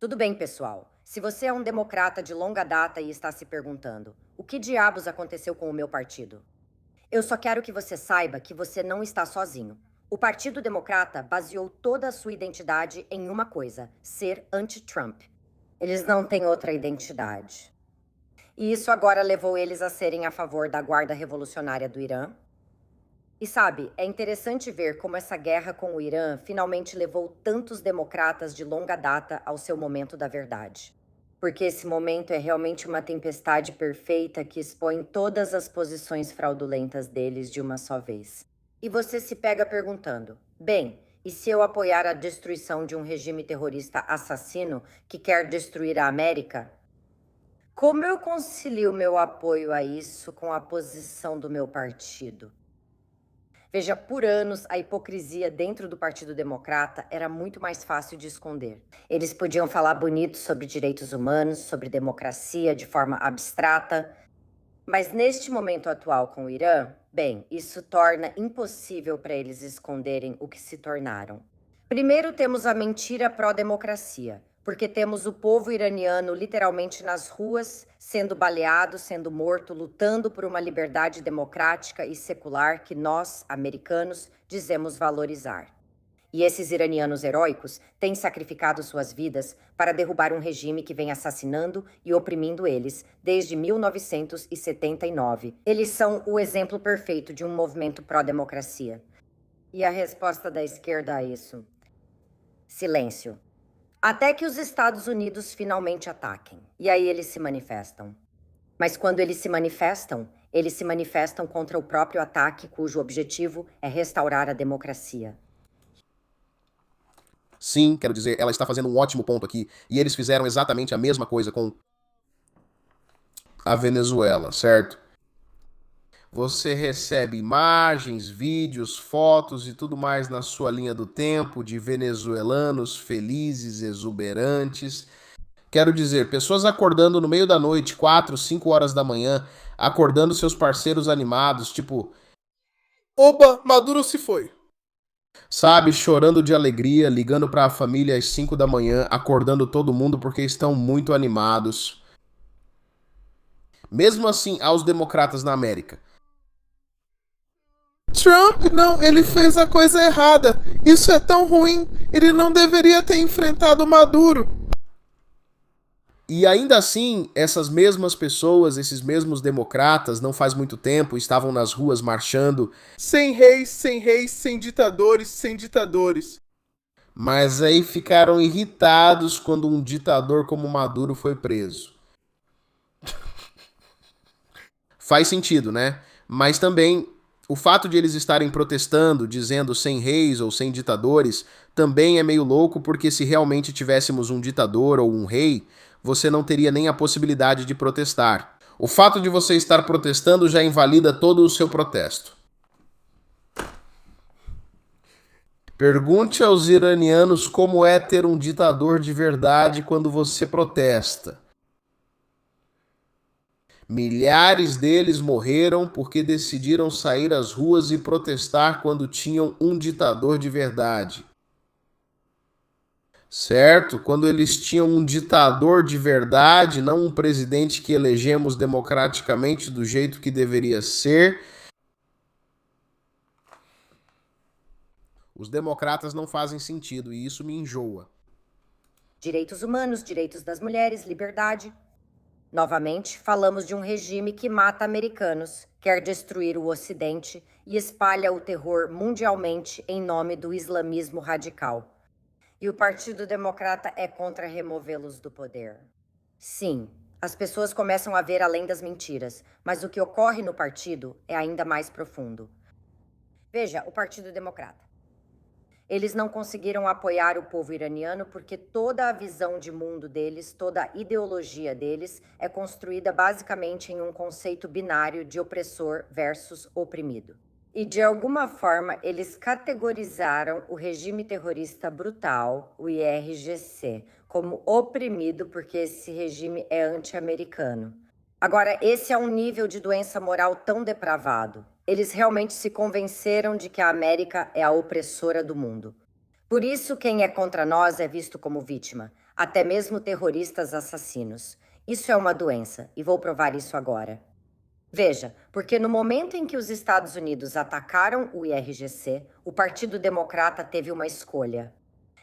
Tudo bem, pessoal. Se você é um democrata de longa data e está se perguntando, o que diabos aconteceu com o meu partido? Eu só quero que você saiba que você não está sozinho. O Partido Democrata baseou toda a sua identidade em uma coisa: ser anti-Trump. Eles não têm outra identidade. E isso agora levou eles a serem a favor da Guarda Revolucionária do Irã. E sabe, é interessante ver como essa guerra com o Irã finalmente levou tantos democratas de longa data ao seu momento da verdade. Porque esse momento é realmente uma tempestade perfeita que expõe todas as posições fraudulentas deles de uma só vez. E você se pega perguntando: bem, e se eu apoiar a destruição de um regime terrorista assassino que quer destruir a América? Como eu concilio meu apoio a isso com a posição do meu partido? Veja, por anos, a hipocrisia dentro do Partido Democrata era muito mais fácil de esconder. Eles podiam falar bonito sobre direitos humanos, sobre democracia de forma abstrata, mas neste momento atual com o Irã, bem, isso torna impossível para eles esconderem o que se tornaram. Primeiro temos a mentira pró-democracia, porque temos o povo iraniano literalmente nas ruas, sendo baleado, sendo morto, lutando por uma liberdade democrática e secular que nós, americanos, dizemos valorizar. E esses iranianos heróicos têm sacrificado suas vidas para derrubar um regime que vem assassinando e oprimindo eles desde 1979. Eles são o exemplo perfeito de um movimento pró-democracia. E a resposta da esquerda a isso? Silêncio. Até que os Estados Unidos finalmente ataquem. E aí eles se manifestam. Mas quando eles se manifestam contra o próprio ataque, cujo objetivo é restaurar a democracia. Sim, quero dizer, ela está fazendo um ótimo ponto aqui. E eles fizeram exatamente a mesma coisa com a Venezuela, certo? Você recebe imagens, vídeos, fotos e tudo mais na sua linha do tempo de venezuelanos felizes, exuberantes. Quero dizer, pessoas acordando no meio da noite, 4, 5 horas da manhã, acordando seus parceiros animados, tipo, Oba, Maduro se foi. sabe, chorando de alegria, ligando para a família às 5 da manhã, acordando todo mundo porque estão muito animados. Mesmo assim, aos democratas na América. Trump, não, ele fez a coisa errada. Isso é tão ruim. Ele não deveria ter enfrentado Maduro. E ainda assim, essas mesmas pessoas, esses mesmos democratas, não faz muito tempo, estavam nas ruas marchando. Sem reis, sem reis, sem ditadores, sem ditadores. Mas aí ficaram irritados quando um ditador como Maduro foi preso. Faz sentido, né? Mas também o fato de eles estarem protestando, dizendo sem reis ou sem ditadores, também é meio louco, porque se realmente tivéssemos um ditador ou um rei, você não teria nem a possibilidade de protestar. O fato de você estar protestando já invalida todo o seu protesto. Pergunte aos iranianos como é ter um ditador de verdade quando você protesta. Milhares deles morreram porque decidiram sair às ruas e protestar quando tinham um ditador de verdade. Certo? Quando eles tinham um ditador de verdade, não um presidente que elegemos democraticamente do jeito que deveria ser. Os democratas não fazem sentido e isso me enjoa. Direitos humanos, direitos das mulheres, liberdade. Novamente, falamos de um regime que mata americanos, quer destruir o Ocidente e espalha o terror mundialmente em nome do islamismo radical. E o Partido Democrata é contra removê-los do poder. Sim, as pessoas começam a ver além das mentiras, mas o que ocorre no partido é ainda mais profundo. Veja, o Partido Democrata. Eles não conseguiram apoiar o povo iraniano porque toda a visão de mundo deles, toda a ideologia deles é construída basicamente em um conceito binário de opressor versus oprimido. E de alguma forma eles categorizaram o regime terrorista brutal, o IRGC, como oprimido porque esse regime é anti-americano. Agora, esse é um nível de doença moral tão depravado. Eles realmente se convenceram de que a América é a opressora do mundo. Por isso, quem é contra nós é visto como vítima. até mesmo terroristas assassinos. Isso é uma doença, e vou provar isso agora. Veja, porque no momento em que os Estados Unidos atacaram o IRGC, o Partido Democrata teve uma escolha.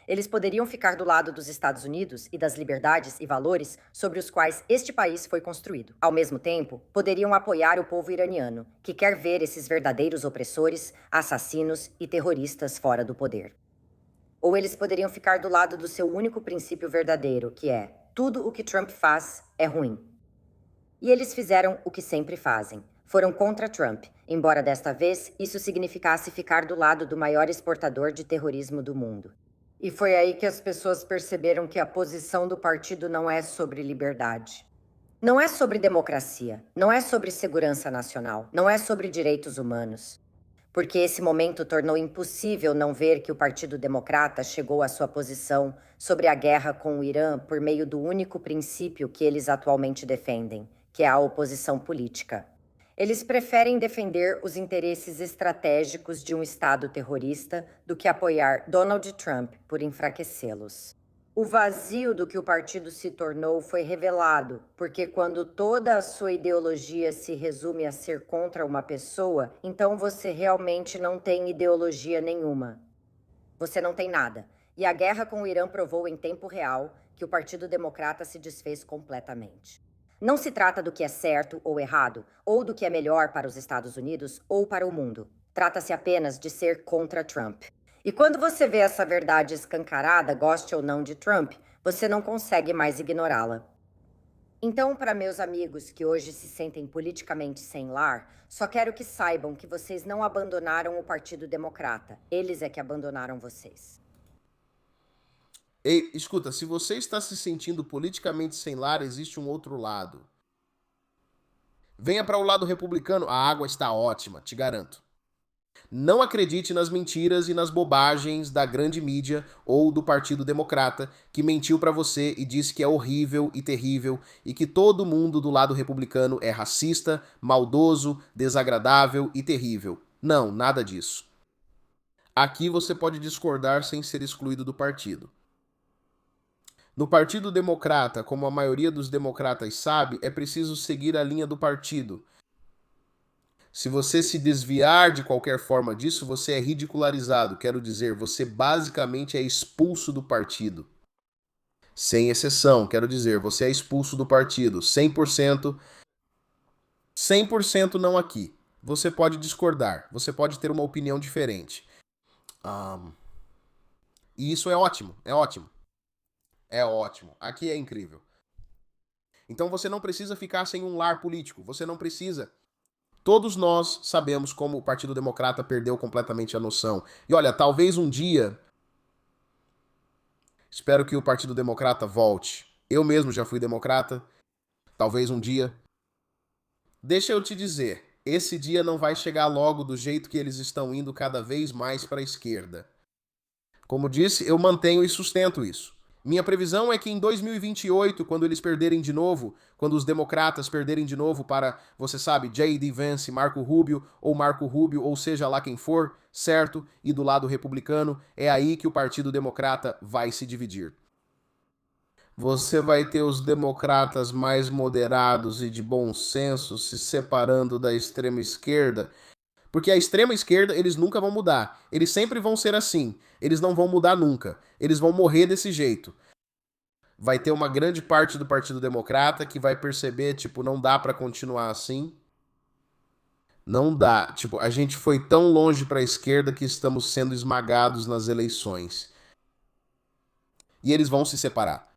Eles poderiam ficar do lado dos Estados Unidos e das liberdades e valores sobre os quais este país foi construído. Ao mesmo tempo, poderiam apoiar o povo iraniano, que quer ver esses verdadeiros opressores, assassinos e terroristas fora do poder. Ou eles poderiam ficar do lado do seu único princípio verdadeiro, que é: tudo o que Trump faz é ruim. E eles fizeram o que sempre fazem. Foram contra Trump, embora desta vez isso significasse ficar do lado do maior exportador de terrorismo do mundo. E foi aí que as pessoas perceberam que a posição do partido não é sobre liberdade. Não é sobre democracia, não é sobre segurança nacional, não é sobre direitos humanos. Porque esse momento tornou impossível não ver que o Partido Democrata chegou à sua posição sobre a guerra com o Irã por meio do único princípio que eles atualmente defendem, que é a oposição política. Eles preferem defender os interesses estratégicos de um Estado terrorista do que apoiar Donald Trump por enfraquecê-los. O vazio do que o partido se tornou foi revelado, porque quando toda a sua ideologia se resume a ser contra uma pessoa, então você realmente não tem ideologia nenhuma. Você não tem nada. E a guerra com o Irã provou em tempo real que o Partido Democrata se desfez completamente. Não se trata do que é certo ou errado, ou do que é melhor para os Estados Unidos ou para o mundo. Trata-se apenas de ser contra Trump. E quando você vê essa verdade escancarada, goste ou não de Trump, você não consegue mais ignorá-la. Então, para meus amigos que hoje se sentem politicamente sem lar, só quero que saibam que vocês não abandonaram o Partido Democrata. Eles é que abandonaram vocês. Ei, escuta, se você está se sentindo politicamente sem lar, existe um outro lado. Venha para o lado republicano, a água está ótima, te garanto. Não acredite nas mentiras e nas bobagens da grande mídia ou do Partido Democrata, que mentiu para você e disse que é horrível e terrível e que todo mundo do lado republicano é racista, maldoso, desagradável e terrível. Não, nada disso. Aqui você pode discordar sem ser excluído do partido. No Partido Democrata, como a maioria dos democratas sabe, é preciso seguir a linha do partido. Se você se desviar de qualquer forma disso, você é ridicularizado. Quero dizer, você basicamente é expulso do partido. Sem exceção, quero dizer, você é expulso do partido. 100%. 100% não aqui. Você pode discordar, você pode ter uma opinião diferente. E isso é ótimo, é ótimo. É ótimo. Aqui é incrível. Então você não precisa ficar sem um lar político. Você não precisa. Todos nós sabemos como o Partido Democrata perdeu completamente a noção. E olha, talvez um dia... Espero que o Partido Democrata volte. Eu mesmo já fui democrata. Talvez um dia. Deixa eu te dizer, esse dia não vai chegar logo do jeito que eles estão indo cada vez mais para a esquerda. Como disse, eu mantenho e sustento isso. Minha previsão é que em 2028, quando eles perderem de novo, quando os democratas perderem de novo para, você sabe, J.D. Vance, Marco Rubio, ou seja lá quem for, certo? E do lado republicano, é aí que o Partido Democrata vai se dividir. Você vai ter os democratas mais moderados e de bom senso se separando da extrema esquerda, porque a extrema esquerda eles nunca vão mudar. Eles sempre vão ser assim. Eles não vão mudar nunca. Eles vão morrer desse jeito. Vai ter uma grande parte do Partido Democrata que vai perceber, tipo, não dá pra continuar assim. Não dá. Tipo, a gente foi tão longe pra esquerda que estamos sendo esmagados nas eleições. E eles vão se separar.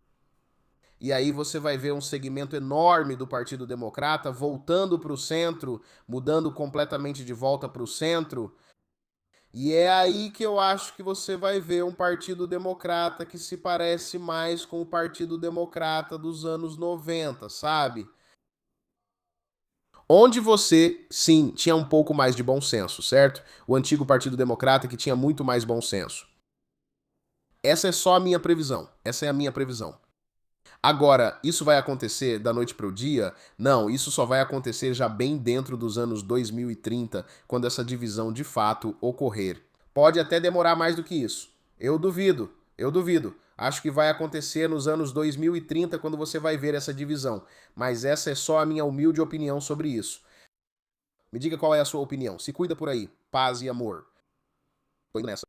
E aí você vai ver um segmento enorme do Partido Democrata voltando para o centro, mudando completamente de volta para o centro. E é aí que eu acho que você vai ver um Partido Democrata que se parece mais com o Partido Democrata dos anos 90, sabe? Onde você, sim, tinha um pouco mais de bom senso, certo? O antigo Partido Democrata que tinha muito mais bom senso. Essa é só a minha previsão. Essa é a minha previsão. Agora, isso vai acontecer da noite para o dia? Não, isso só vai acontecer já bem dentro dos anos 2030, quando essa divisão de fato ocorrer. Pode até demorar mais do que isso. Eu duvido, Acho que vai acontecer nos anos 2030 quando você vai ver essa divisão. Mas essa é só a minha humilde opinião sobre isso. Me diga qual é a sua opinião. Se cuida por aí. Paz e amor. Tô indo nessa.